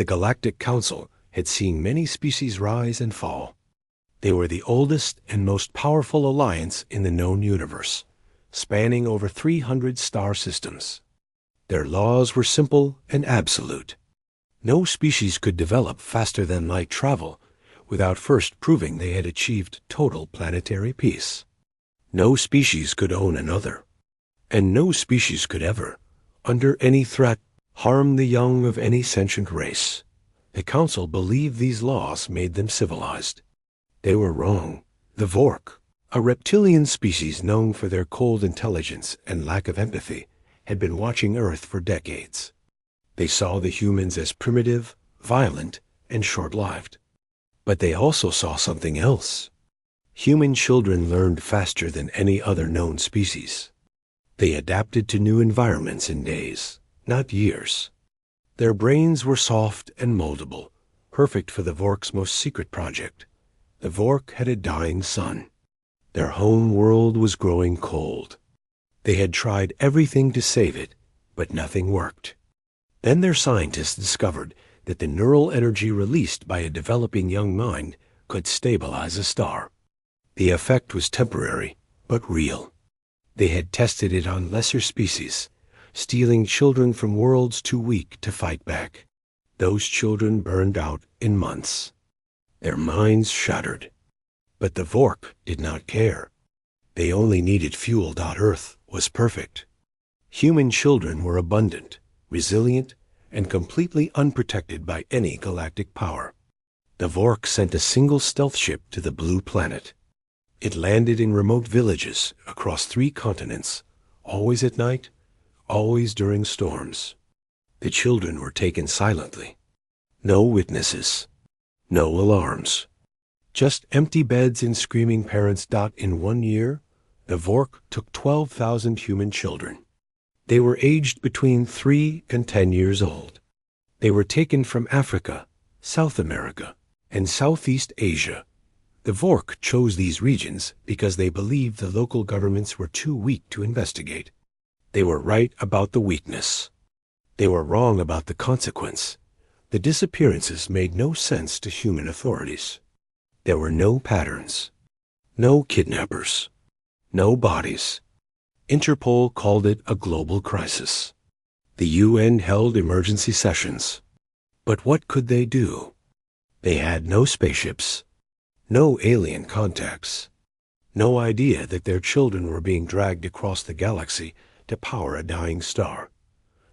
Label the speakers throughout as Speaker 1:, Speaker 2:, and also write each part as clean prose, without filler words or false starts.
Speaker 1: The Galactic Council had seen many species rise and fall. They were the oldest and most powerful alliance in the known universe, spanning over 300 star systems. Their laws were simple and absolute. No species could develop faster than light travel without first proving they had achieved total planetary peace. No species could own another, and no species could ever, under any threat, harm the young of any sentient race. The Council believed these laws made them civilized. They were wrong. The Vork, a reptilian species known for their cold intelligence and lack of empathy, had been watching Earth for decades. They saw the humans as primitive, violent, and short-lived. But they also saw something else. Human children learned faster than any other known species. They adapted to new environments in days, not years. Their brains were soft and moldable, perfect for the Vork's most secret project. The Vork had a dying sun. Their home world was growing cold. They had tried everything to save it, but nothing worked. Then their scientists discovered that the neural energy released by a developing young mind could stabilize a star. The effect was temporary, but real. They had tested it on lesser species, stealing children from worlds too weak to fight back. Those children burned out in months. Their minds shattered. But the Vork did not care. They only needed fuel. Earth was perfect. Human children were abundant, resilient, and completely unprotected by any galactic power. The Vork sent a single stealth ship to the blue planet. It landed in remote villages across 3 continents, always at night, always during storms. The children were taken silently. No witnesses. No alarms. Just empty beds and screaming parents. In 1 year, the Vork took 12,000 human children. They were aged between 3 and 10 years old. They were taken from Africa, South America, and Southeast Asia. The Vork chose these regions because they believed the local governments were too weak to investigate. They were right about the weakness. They were wrong about the consequence. The disappearances made no sense to human authorities. There were no patterns, no kidnappers, no bodies. Interpol called it a global crisis. The UN held emergency sessions. But what could they do? They had no spaceships, no alien contacts, no idea that their children were being dragged across the galaxy to power a dying star.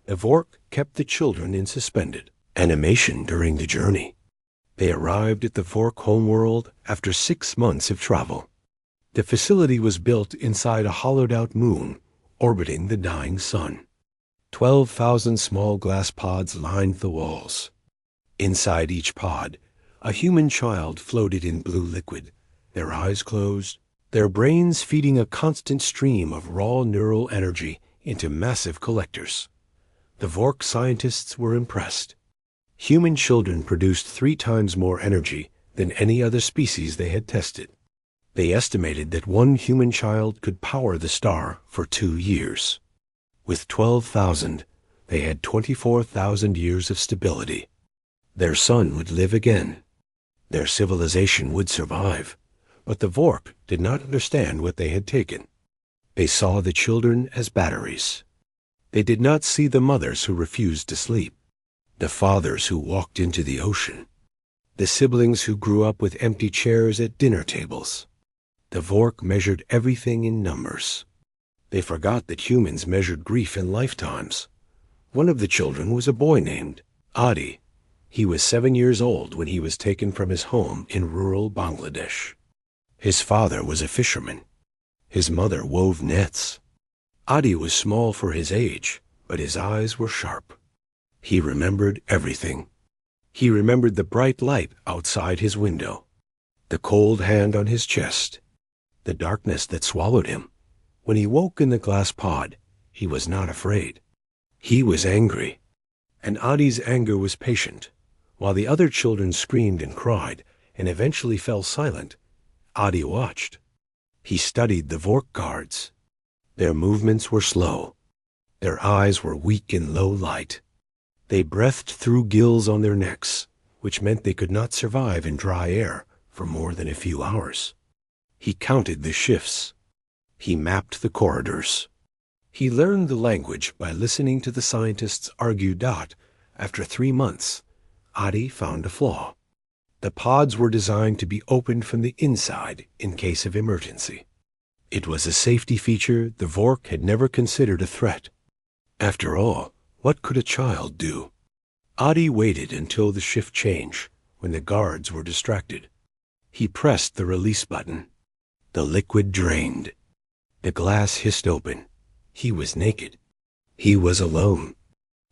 Speaker 1: The Vork kept the children in suspended animation during the journey. They arrived at the Vork homeworld after 6 months of travel. The facility was built inside a hollowed-out moon orbiting the dying sun. 12,000 small glass pods lined the walls. Inside each pod, a human child floated in blue liquid, their eyes closed, their brains feeding a constant stream of raw neural energy into massive collectors. The Vork scientists were impressed. Human children produced 3 times more energy than any other species they had tested. They estimated that 1 human child could power the star for 2 years. With 12,000, they had 24,000 years of stability. Their son would live again. Their civilization would survive. But the Vork did not understand what they had taken. They saw the children as batteries. They did not see the mothers who refused to sleep, the fathers who walked into the ocean, the siblings who grew up with empty chairs at dinner tables. The Vork measured everything in numbers. They forgot that humans measured grief in lifetimes. One of the children was a boy named Adi. He was 7 years old when he was taken from his home in rural Bangladesh. His father was a fisherman. His mother wove nets. Adi was small for his age, but his eyes were sharp. He remembered everything. He remembered the bright light outside his window, the cold hand on his chest, the darkness that swallowed him. When he woke in the glass pod, he was not afraid. He was angry, and Adi's anger was patient. While the other children screamed and cried and eventually fell silent, Adi watched. He studied the Vork guards. Their movements were slow. Their eyes were weak in low light. They breathed through gills on their necks, which meant they could not survive in dry air for more than a few hours. He counted the shifts. He mapped the corridors. He learned the language by listening to the scientists argue. After 3 months, Adi found a flaw. The pods were designed to be opened from the inside in case of emergency. It was a safety feature the Vork had never considered a threat. After all, what could a child do? Adi waited until the shift change, when the guards were distracted. He pressed the release button. The liquid drained. The glass hissed open. He was naked. He was alone.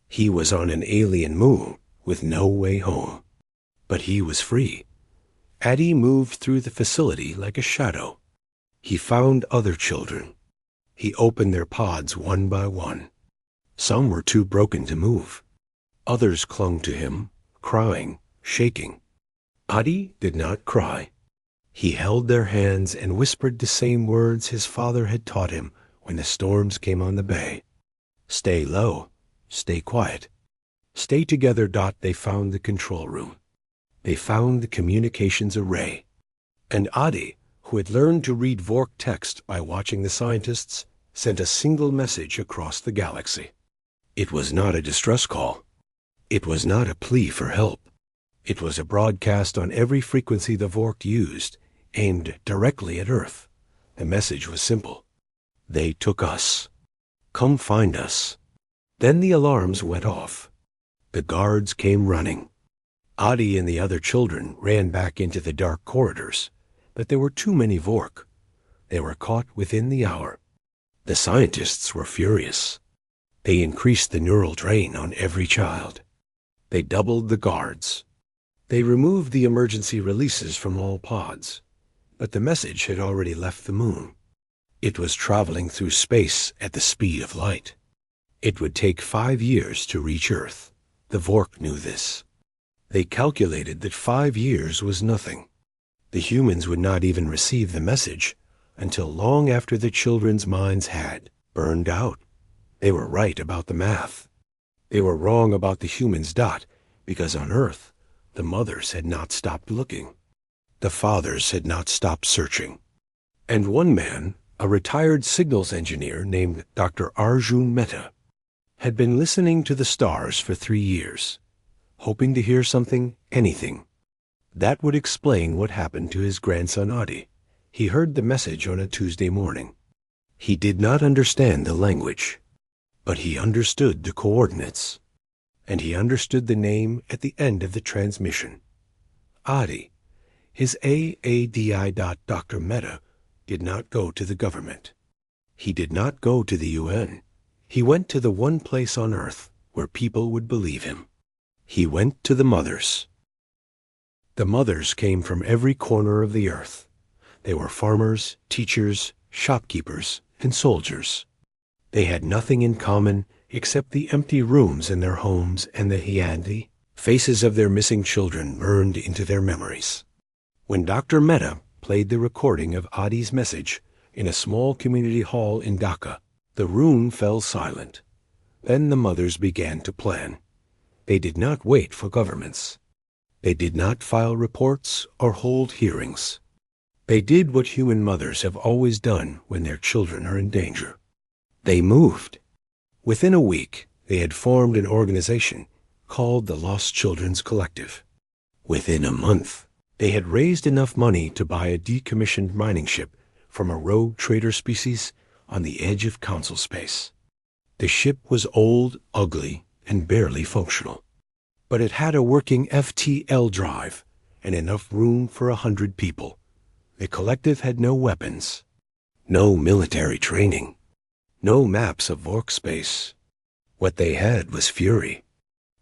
Speaker 1: He was on an alien moon with no way home. But he was free. Adi moved through the facility like a shadow. He found other children. He opened their pods one by one. Some were too broken to move. Others clung to him, crying, shaking. Adi did not cry. He held their hands and whispered the same words his father had taught him when the storms came on the bay. Stay low. Stay quiet. Stay together. They found the control room. They found the communications array. And Adi, who had learned to read Vork text by watching the scientists, sent a single message across the galaxy. It was not a distress call. It was not a plea for help. It was a broadcast on every frequency the Vork used, aimed directly at Earth. The message was simple. They took us. Come find us. Then the alarms went off. The guards came running. Adi and the other children ran back into the dark corridors, but there were too many Vork. They were caught within the hour. The scientists were furious. They increased the neural drain on every child. They doubled the guards. They removed the emergency releases from all pods, but the message had already left the moon. It was traveling through space at the speed of light. It would take 5 years to reach Earth. The Vork knew this. They calculated that 5 years was nothing. The humans would not even receive the message until long after the children's minds had burned out. They were right about the math. They were wrong about the humans. Because on Earth, the mothers had not stopped looking. The fathers had not stopped searching. And one man, a retired signals engineer named Dr. Arjun Mehta, had been listening to the stars for 3 years, hoping to hear something, anything. That would explain what happened to his grandson Adi. He heard the message on a Tuesday morning. He did not understand the language, but he understood the coordinates, and he understood the name at the end of the transmission. Adi. His AADI. Dr. Mehta did not go to the government. He did not go to the UN. He went to the one place on Earth where people would believe him. He went to the mothers. The mothers came from every corner of the Earth. They were farmers, teachers, shopkeepers, and soldiers. They had nothing in common except the empty rooms in their homes and the Hyandi. Faces of their missing children burned into their memories. When Dr. Mehta played the recording of Adi's message in a small community hall in Dhaka, the room fell silent. Then the mothers began to plan. They did not wait for governments. They did not file reports or hold hearings. They did what human mothers have always done when their children are in danger. They moved. Within a week, they had formed an organization called the Lost Children's Collective. Within a month, they had raised enough money to buy a decommissioned mining ship from a rogue trader species on the edge of council space. The ship was old, ugly, and barely functional, but it had a working FTL drive and enough room for 100 people. The collective had no weapons, no military training, no maps of Vork space. What they had was fury.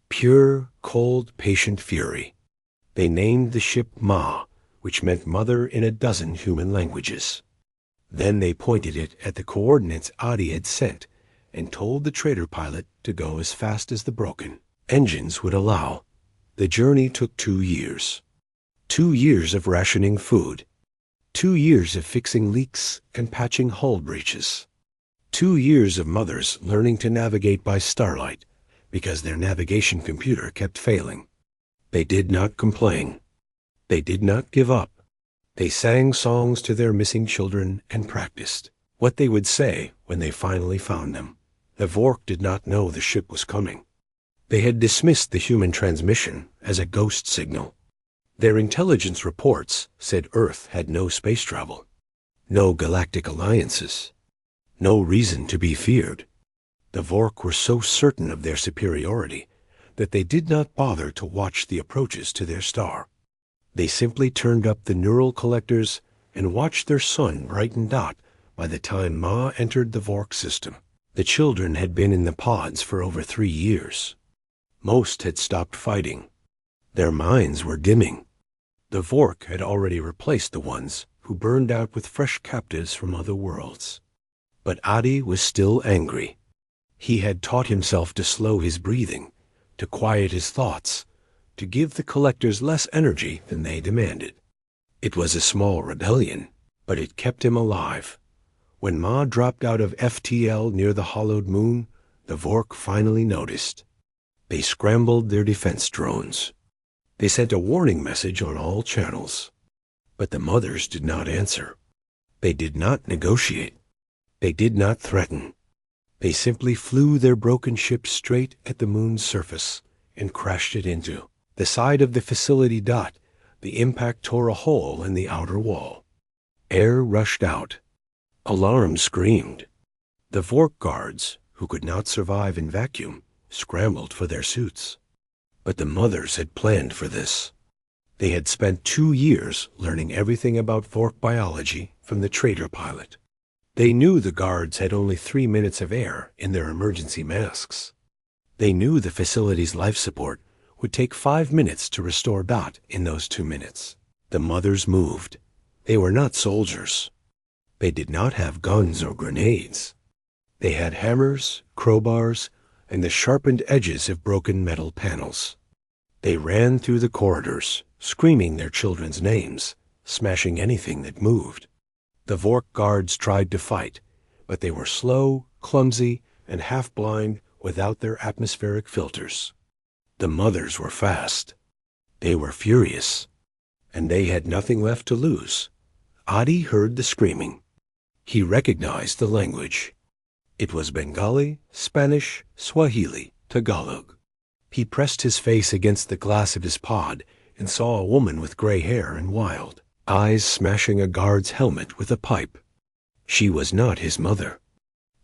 Speaker 1: Pure, cold, patient fury. They named the ship Ma, which meant mother in a dozen human languages. Then they pointed it at the coordinates Adi had sent and told the trader pilot to go as fast as the broken engines would allow. The journey took 2 years. 2 years of rationing food. 2 years of fixing leaks and patching hull breaches. 2 years of mothers learning to navigate by starlight because their navigation computer kept failing. They did not complain. They did not give up. They sang songs to their missing children and practiced what they would say when they finally found them. The Vork did not know the ship was coming. They had dismissed the human transmission as a ghost signal. Their intelligence reports said Earth had no space travel, no galactic alliances, no reason to be feared. The Vork were so certain of their superiority that they did not bother to watch the approaches to their star. They simply turned up the neural collectors and watched their sun brighten dot by the time Ma entered the Vork system. The children had been in the pods for over 3 years. Most had stopped fighting. Their minds were dimming. The Vork had already replaced the ones who burned out with fresh captives from other worlds. But Adi was still angry. He had taught himself to slow his breathing, to quiet his thoughts, to give the collectors less energy than they demanded. It was a small rebellion, but it kept him alive. When Ma dropped out of FTL near the hollowed moon, the Vork finally noticed. They scrambled their defense drones. They sent a warning message on all channels. But the mothers did not answer. They did not negotiate. They did not threaten. They simply flew their broken ship straight at the moon's surface and crashed it into the side of the facility. The impact tore a hole in the outer wall. Air rushed out. Alarm screamed. The Vork guards, who could not survive in vacuum, scrambled for their suits. But the mothers had planned for this. They had spent 2 years learning everything about Vork biology from the traitor pilot. They knew the guards had only 3 minutes of air in their emergency masks. They knew the facility's life support would take 5 minutes to restore Dot in those 2 minutes. The mothers moved. They were not soldiers. They did not have guns or grenades. They had hammers, crowbars, and the sharpened edges of broken metal panels. They ran through the corridors, screaming their children's names, smashing anything that moved. The Vork guards tried to fight, but they were slow, clumsy, and half-blind without their atmospheric filters. The mothers were fast. They were furious, and they had nothing left to lose. Adi heard the screaming. He recognized the language. It was Bengali, Spanish, Swahili, Tagalog. He pressed his face against the glass of his pod and saw a woman with gray hair and wild eyes smashing a guard's helmet with a pipe. She was not his mother,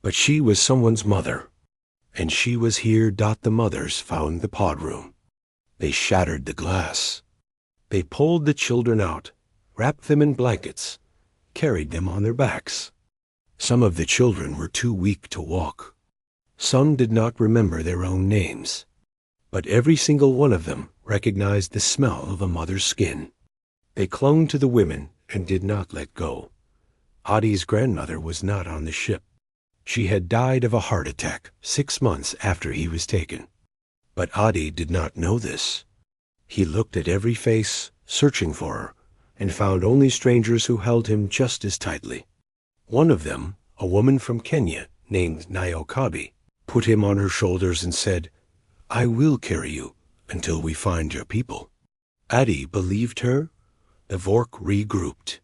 Speaker 1: but she was someone's mother. And she was here. The mothers found the pod room. They shattered the glass. They pulled the children out, wrapped them in blankets, carried them on their backs. Some of the children were too weak to walk. Some did not remember their own names, but every single one of them recognized the smell of a mother's skin. They clung to the women and did not let go. Adi's grandmother was not on the ship. She had died of a heart attack 6 months after he was taken. But Adi did not know this. He looked at every face, searching for her, and found only strangers who held him just as tightly. One of them, a woman from Kenya named Nyokabi, put him on her shoulders and said, "I will carry you until we find your people." Adi believed her. The Vork regrouped.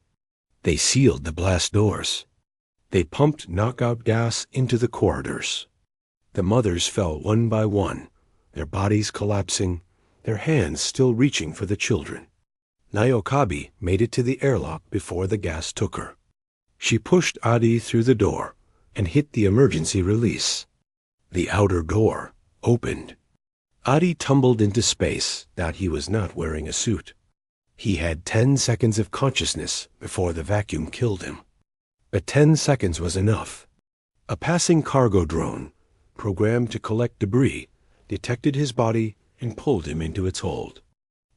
Speaker 1: They sealed the blast doors. They pumped knockout gas into the corridors. The mothers fell one by one, their bodies collapsing, their hands still reaching for the children. Nyokabi made it to the airlock before the gas took her. She pushed Adi through the door and hit the emergency release. The outer door opened. Adi tumbled into space. That he was not wearing a suit. He had 10 seconds of consciousness before the vacuum killed him. But 10 seconds was enough. A passing cargo drone, programmed to collect debris, detected his body and pulled him into its hold.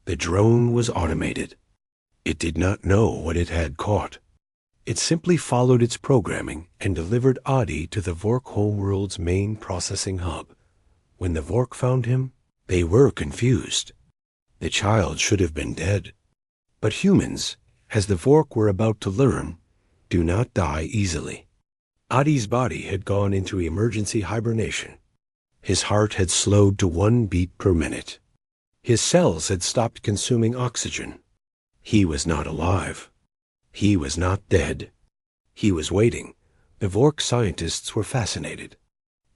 Speaker 1: The drone was automated. It did not know what it had caught. It simply followed its programming and delivered Adi to the Vork homeworld's main processing hub. When the Vork found him, they were confused. The child should have been dead. But humans, as the Vork were about to learn, do not die easily. Adi's body had gone into emergency hibernation. His heart had slowed to 1 beat per minute. His cells had stopped consuming oxygen. He was not alive. He was not dead. He was waiting. The Vork scientists were fascinated.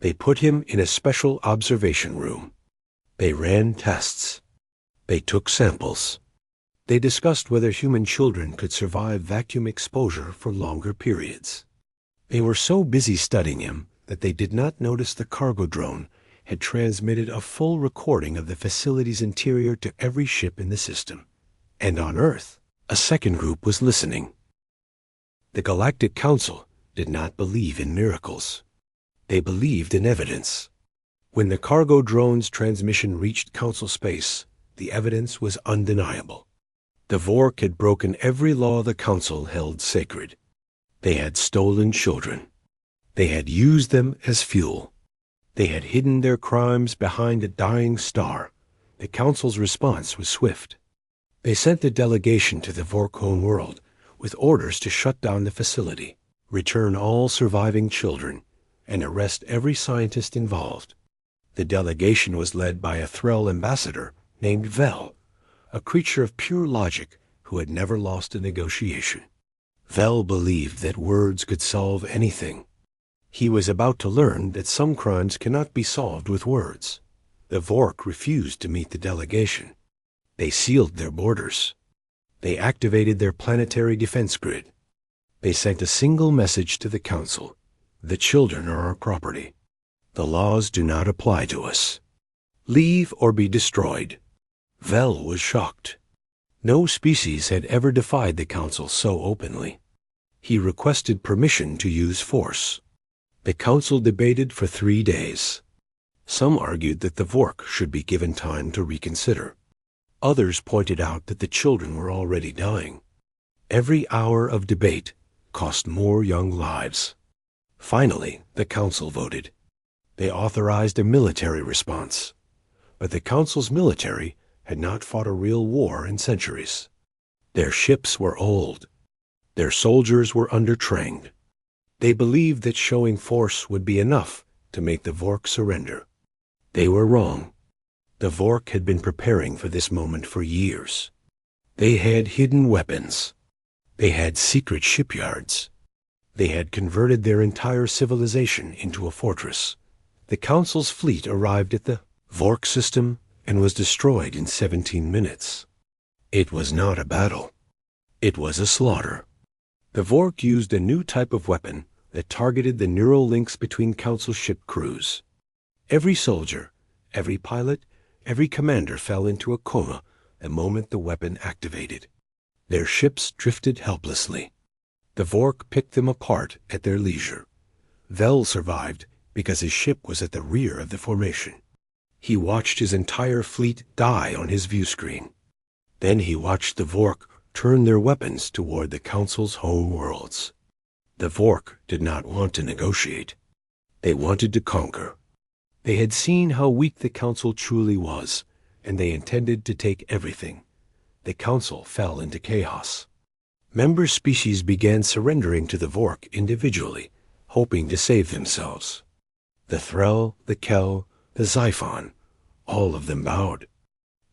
Speaker 1: They put him in a special observation room. They ran tests. They took samples. They discussed whether human children could survive vacuum exposure for longer periods. They were so busy studying him that they did not notice the cargo drone had transmitted a full recording of the facility's interior to every ship in the system. And on Earth, a second group was listening. The Galactic Council did not believe in miracles. They believed in evidence. When the cargo drone's transmission reached Council space, the evidence was undeniable. The Vork had broken every law the Council held sacred. They had stolen children. They had used them as fuel. They had hidden their crimes behind a dying star. The Council's response was swift. They sent a delegation to the Vork home world with orders to shut down the facility, return all surviving children, and arrest every scientist involved. The delegation was led by a Threll ambassador named Vel, a creature of pure logic who had never lost a negotiation. Vel believed that words could solve anything. He was about to learn that some crimes cannot be solved with words. The Vork refused to meet the delegation. They sealed their borders. They activated their planetary defense grid. They sent a single message to the Council: the children are our property. The laws do not apply to us. Leave or be destroyed. Vel was shocked. No species had ever defied the Council so openly. He requested permission to use force. The Council debated for 3 days. Some argued that the Vork should be given time to reconsider. Others pointed out that the children were already dying. Every hour of debate cost more young lives. Finally, the Council voted. They authorized a military response. But the Council's military had not fought a real war in centuries. Their ships were old. Their soldiers were undertrained. They believed that showing force would be enough to make the Vork surrender. They were wrong. The Vork had been preparing for this moment for years. They had hidden weapons. They had secret shipyards. They had converted their entire civilization into a fortress. The Council's fleet arrived at the Vork system and was destroyed in 17 minutes. It was not a battle. It was a slaughter. The Vork used a new type of weapon that targeted the neural links between Council ship crews. Every soldier, every pilot, every commander fell into a coma the moment the weapon activated. Their ships drifted helplessly. The Vork picked them apart at their leisure. Vel survived because his ship was at the rear of the formation. He watched his entire fleet die on his view screen. Then he watched the Vork turn their weapons toward the Council's home worlds. The Vork did not want to negotiate. They wanted to conquer. They had seen how weak the Council truly was, and they intended to take everything. The Council fell into chaos. Member species began surrendering to the Vork individually, hoping to save themselves. The Threll, the Kel, the Xiphon, all of them bowed.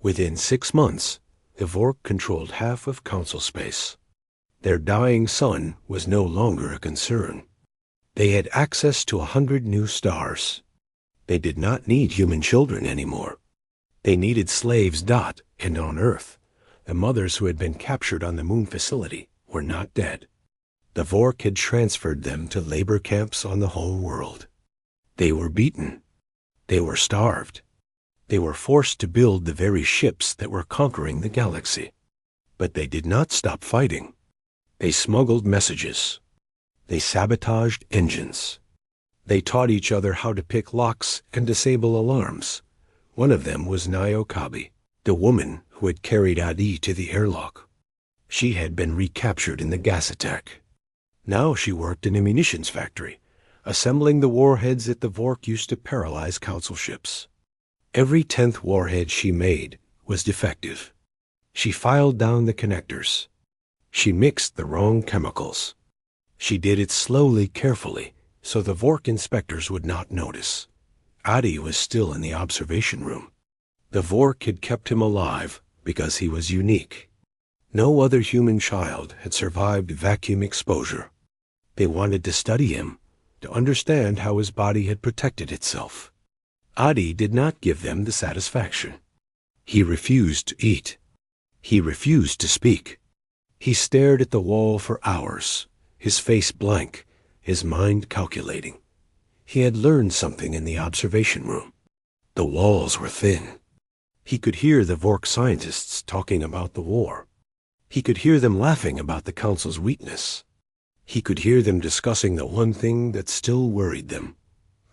Speaker 1: Within 6 months, the Vork controlled half of Council space. Their dying sun was no longer a concern. They had access to 100 new stars. They did not need human children anymore. They needed slaves. And on Earth, the mothers who had been captured on the moon facility were not dead. The Vork had transferred them to labor camps on the home world. They were beaten. They were starved. They were forced to build the very ships that were conquering the galaxy. But they did not stop fighting. They smuggled messages. They sabotaged engines. They taught each other how to pick locks and disable alarms. One of them was Niokabi, the woman who had carried Adi to the airlock. She had been recaptured in the gas attack. Now she worked in a munitions factory, assembling the warheads that the Vork used to paralyze Council ships. Every 10th warhead she made was defective. She filed down the connectors. She mixed the wrong chemicals. She did it slowly, carefully, so the Vork inspectors would not notice. Adi was still in the observation room. The Vork had kept him alive because he was unique. No other human child had survived vacuum exposure. They wanted to study him, to understand how his body had protected itself. Adi did not give them the satisfaction. He refused to eat. He refused to speak. He stared at the wall for hours, his face blank, his mind calculating. He had learned something in the observation room. The walls were thin. He could hear the Vork scientists talking about the war. He could hear them laughing about the Council's weakness. He could hear them discussing the one thing that still worried them.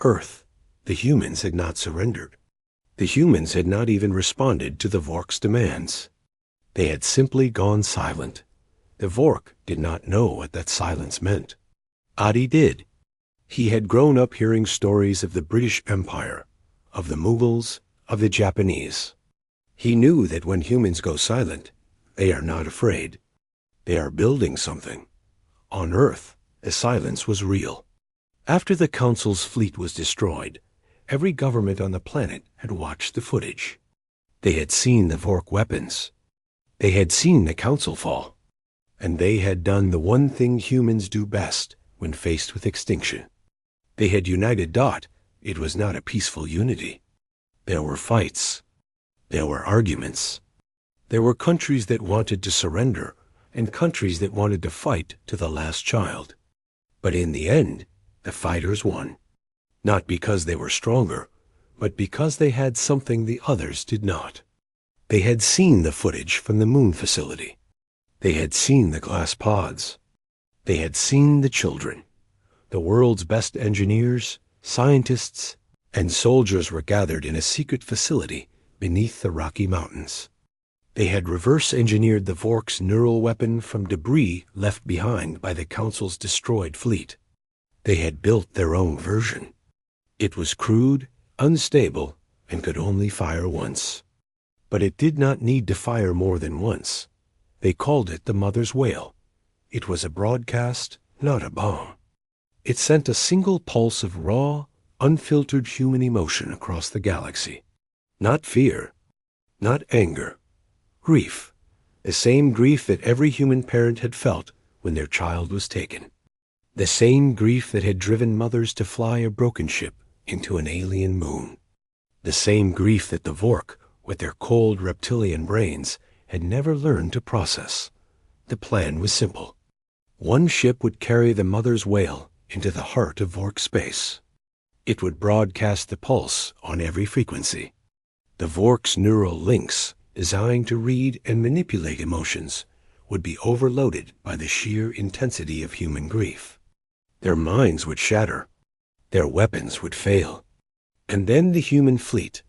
Speaker 1: Earth. The humans had not surrendered. The humans had not even responded to the Vork's demands. They had simply gone silent. The Vork did not know what that silence meant. Adi did. He had grown up hearing stories of the British Empire, of the Mughals, of the Japanese. He knew that when humans go silent, they are not afraid. They are building something. On Earth, the silence was real. After the Council's fleet was destroyed, every government on the planet had watched the footage. They had seen the Vork weapons. They had seen the Council fall. And they had done the one thing humans do best when faced with extinction. They had united. It was not a peaceful unity. There were fights. There were arguments. There were countries that wanted to surrender and countries that wanted to fight to the last child. But in the end, the fighters won. Not because they were stronger, but because they had something the others did not. They had seen the footage from the moon facility. They had seen the glass pods. They had seen the children. The world's best engineers, scientists, and soldiers were gathered in a secret facility beneath the Rocky Mountains. They had reverse-engineered the Vork's neural weapon from debris left behind by the Council's destroyed fleet. They had built their own version. It was crude, unstable, and could only fire once. But it did not need to fire more than once. They called it the Mother's Whale. It was a broadcast, not a bomb. It sent a single pulse of raw, unfiltered human emotion across the galaxy. Not fear, not anger, grief. The same grief that every human parent had felt when their child was taken. The same grief that had driven mothers to fly a broken ship into an alien moon. The same grief that the Vork, with their cold reptilian brains, had never learned to process. The plan was simple. One ship would carry the Mother's Whale into the heart of Vork space. It would broadcast the pulse on every frequency. The Vork's neural links, designed to read and manipulate emotions, would be overloaded by the sheer intensity of human grief. Their minds would shatter. Their weapons would fail. And then the human fleet,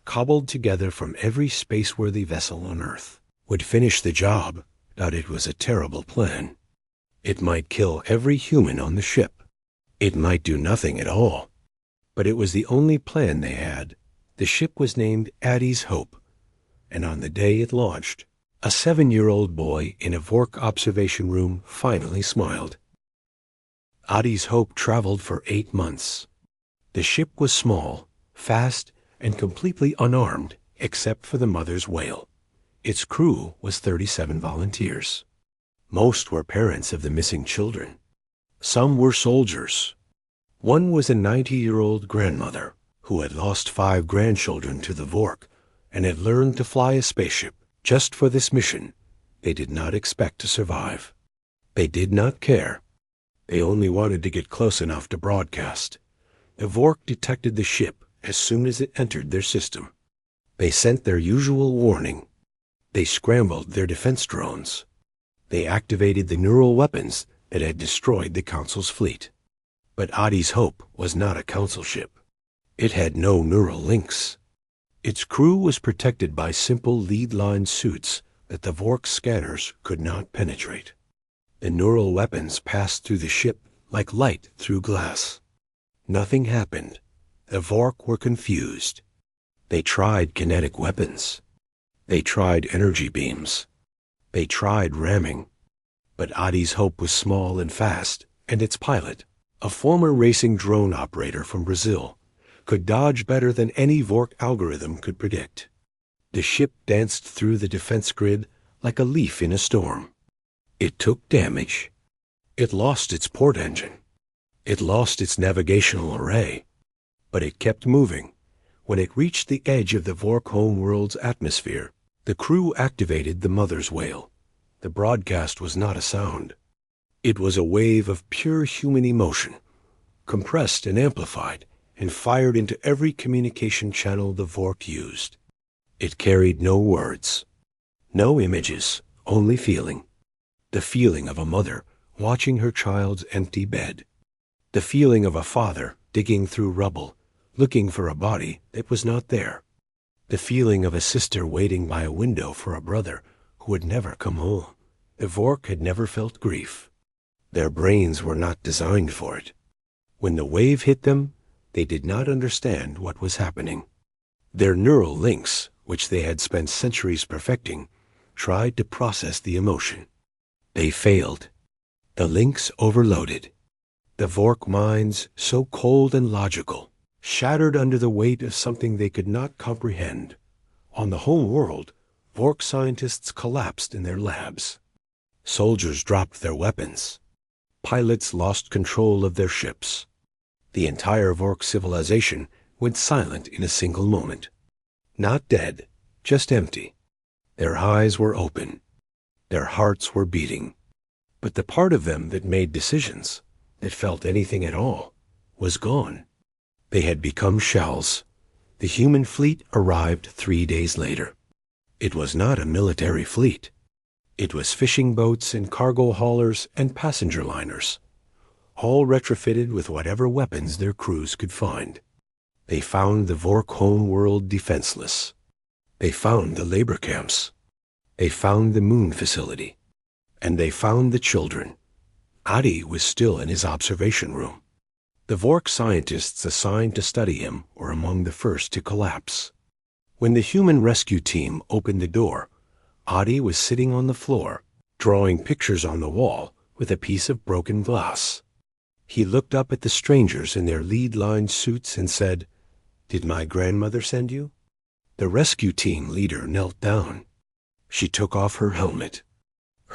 Speaker 1: cobbled together from every space-worthy vessel on Earth, would finish the job. It was a terrible plan. It might kill every human on the ship. It might do nothing at all. But it was the only plan they had. The ship was named Adi's Hope, and on the day it launched, a 7-year-old boy in a Vork observation room finally smiled. Adi's Hope traveled for 8 months. The ship was small, fast, and completely unarmed except for the Mother's Whale. Its crew was 37 volunteers. Most were parents of the missing children. Some were soldiers. One was a 90-year-old grandmother who had lost 5 grandchildren to the Vork and had learned to fly a spaceship just for this mission. They did not expect to survive. They did not care. They only wanted to get close enough to broadcast. The Vork detected the ship as soon as it entered their system. They sent their usual warning. They scrambled their defense drones. They activated the neural weapons that had destroyed the Council's fleet. But Adi's Hope was not a Council ship. It had no neural links. Its crew was protected by simple lead-line suits that the Vork scanners could not penetrate. The neural weapons passed through the ship like light through glass. Nothing happened. The Vork were confused. They tried kinetic weapons. They tried energy beams. They tried ramming. But Adi's Hope was small and fast, and its pilot, a former racing drone operator from Brazil, could dodge better than any Vork algorithm could predict. The ship danced through the defense grid like a leaf in a storm. It took damage. It lost its port engine. It lost its navigational array. But it kept moving. When it reached the edge of the Vork homeworld's atmosphere, the crew activated the mother's whale. The broadcast was not a sound. It was a wave of pure human emotion, compressed and amplified, and fired into every communication channel the Vork used. It carried no words, no images, only feeling. The feeling of a mother watching her child's empty bed. The feeling of a father digging through rubble, looking for a body that was not there. The feeling of a sister waiting by a window for a brother who would never come home. The Vork had never felt grief. Their brains were not designed for it. When the wave hit them, they did not understand what was happening. Their neural links, which they had spent centuries perfecting, tried to process the emotion. They failed. The links overloaded. The Vork minds, so cold and logical, shattered under the weight of something they could not comprehend. On the home world, Vork scientists collapsed in their labs. Soldiers dropped their weapons. Pilots lost control of their ships. The entire Vork civilization went silent in a single moment. Not dead, just empty. Their eyes were open. Their hearts were beating. But the part of them that made decisions, that felt anything at all, was gone. They had become shells. The human fleet arrived 3 days later. It was not a military fleet. It was fishing boats and cargo haulers and passenger liners, all retrofitted with whatever weapons their crews could find. They found the Vork home world defenseless. They found the labor camps. They found the moon facility. And they found the children. Adi was still in his observation room. The Vork scientists assigned to study him were among the first to collapse. When the human rescue team opened the door, Adi was sitting on the floor, drawing pictures on the wall with a piece of broken glass. He looked up at the strangers in their lead-lined suits and said, "Did my grandmother send you?" The rescue team leader knelt down. She took off her helmet.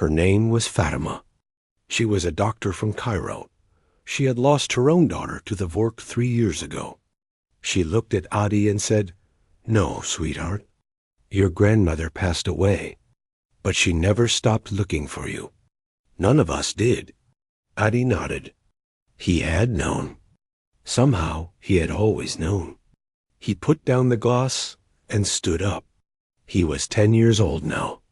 Speaker 1: Her name was Fatima. She was a doctor from Cairo. She had lost her own daughter to the Vork 3 years ago. She looked at Adi and said, "No, sweetheart. Your grandmother passed away, but she never stopped looking for you. None of us did." Adi nodded. He had known. Somehow he had always known. He put down the glass and stood up. He was 10 years old now.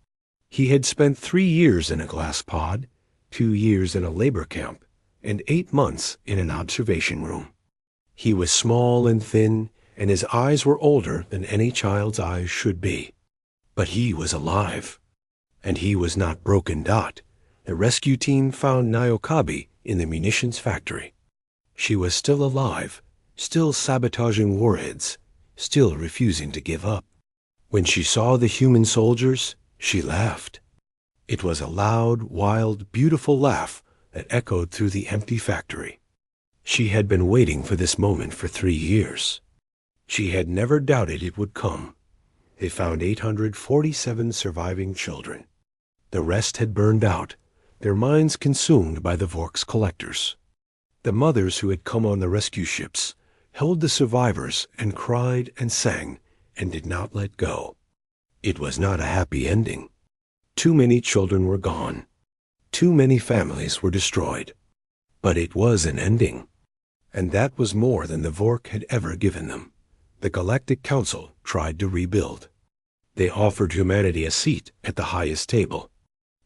Speaker 1: He had spent 3 years in a glass pod, 2 years in a labor camp, and 8 months in an observation room. He was small and thin, and his eyes were older than any child's eyes should be. But he was alive. And he was not Broken Dot. The rescue team found Nyokabi in the munitions factory. She was still alive, still sabotaging warheads, still refusing to give up. When she saw the human soldiers, she laughed. It was a loud, wild, beautiful laugh that echoed through the empty factory. She had been waiting for this moment for 3 years. She had never doubted it would come. They found 847 surviving children. The rest had burned out, their minds consumed by the Vork's collectors. The mothers who had come on the rescue ships held the survivors and cried and sang and did not let go. It was not a happy ending. Too many children were gone. Too many families were destroyed. But it was an ending. And that was more than the Vork had ever given them. The Galactic Council tried to rebuild. They offered humanity a seat at the highest table.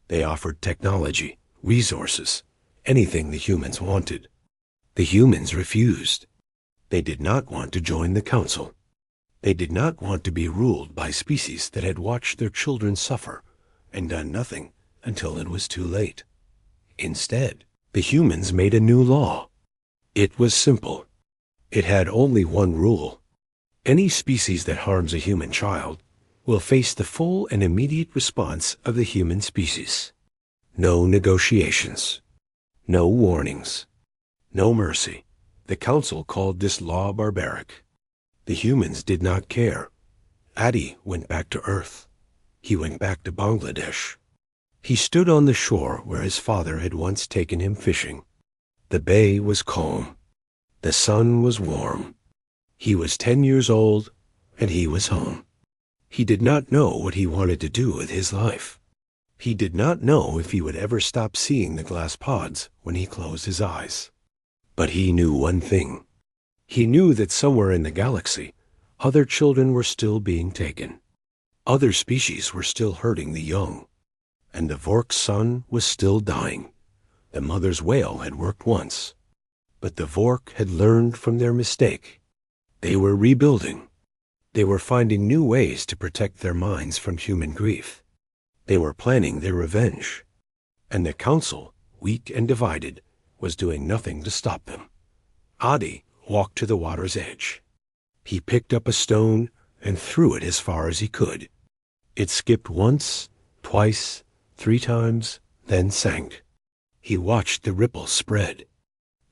Speaker 1: They offered technology, resources, anything the humans wanted. The humans refused. They did not want to join the council. They did not want to be ruled by species that had watched their children suffer and done nothing until it was too late. Instead, the humans made a new law. It was simple. It had only one rule. Any species that harms a human child will face the full and immediate response of the human species. No negotiations. No warnings. No mercy. The council called this law barbaric. The humans did not care. Adi went back to Earth. He went back to Bangladesh. He stood on the shore where his father had once taken him fishing. The bay was calm. The sun was warm. He was 10 years old, and he was home. He did not know what he wanted to do with his life. He did not know if he would ever stop seeing the glass pods when he closed his eyes. But he knew one thing. He knew that somewhere in the galaxy, other children were still being taken. Other species were still hurting the young. And the Vork's son was still dying. The mother's whale had worked once. But the Vork had learned from their mistake. They were rebuilding. They were finding new ways to protect their minds from human grief. They were planning their revenge. And the council, weak and divided, was doing nothing to stop them. Adi walked to the water's edge. He picked up a stone and threw it as far as he could. It skipped once, twice, 3 times, then sank. He watched the ripples spread.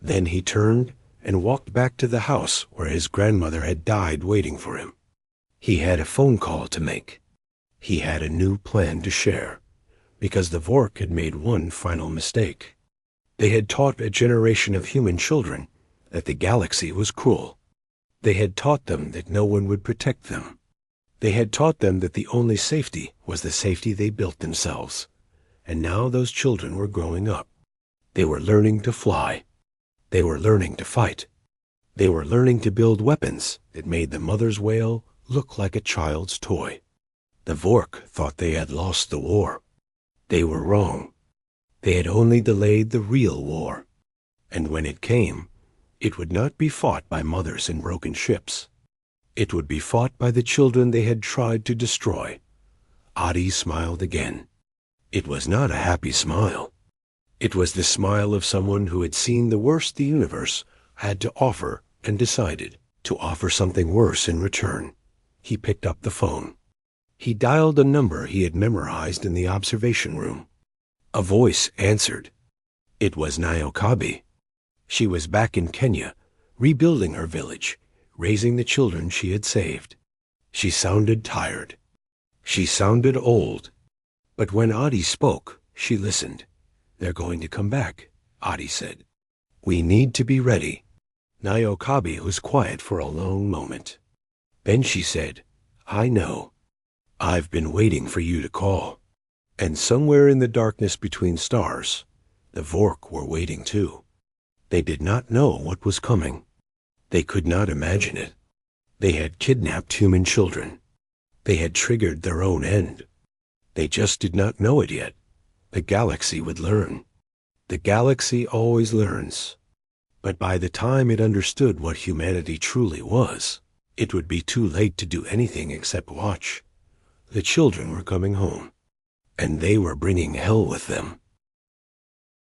Speaker 1: Then he turned and walked back to the house where his grandmother had died waiting for him. He had a phone call to make. He had a new plan to share, because the Vork had made one final mistake. They had taught a generation of human children that the galaxy was cruel. They had taught them that no one would protect them. They had taught them that the only safety was the safety they built themselves. And now those children were growing up. They were learning to fly. They were learning to fight. They were learning to build weapons that made the mother's whale look like a child's toy. The Vork thought they had lost the war. They were wrong. They had only delayed the real war. And when it came, it would not be fought by mothers in broken ships. It would be fought by the children they had tried to destroy. Adi smiled again. It was not a happy smile. It was the smile of someone who had seen the worst the universe had to offer and decided to offer something worse in return. He picked up the phone. He dialed a number he had memorized in the observation room. A voice answered. It was Nyokabi. She was back in Kenya, rebuilding her village, raising the children she had saved. She sounded tired. She sounded old. But when Adi spoke, she listened. They're going to come back, Adi said. We need to be ready. Nyokabi was quiet for a long moment. Then she said, I know. I've been waiting for you to call. And somewhere in the darkness between stars, the Vork were waiting too. They did not know what was coming. They could not imagine it. They had kidnapped human children. They had triggered their own end. They just did not know it yet. The galaxy would learn. The galaxy always learns. But by the time it understood what humanity truly was, it would be too late to do anything except watch. The children were coming home, and they were bringing hell with them.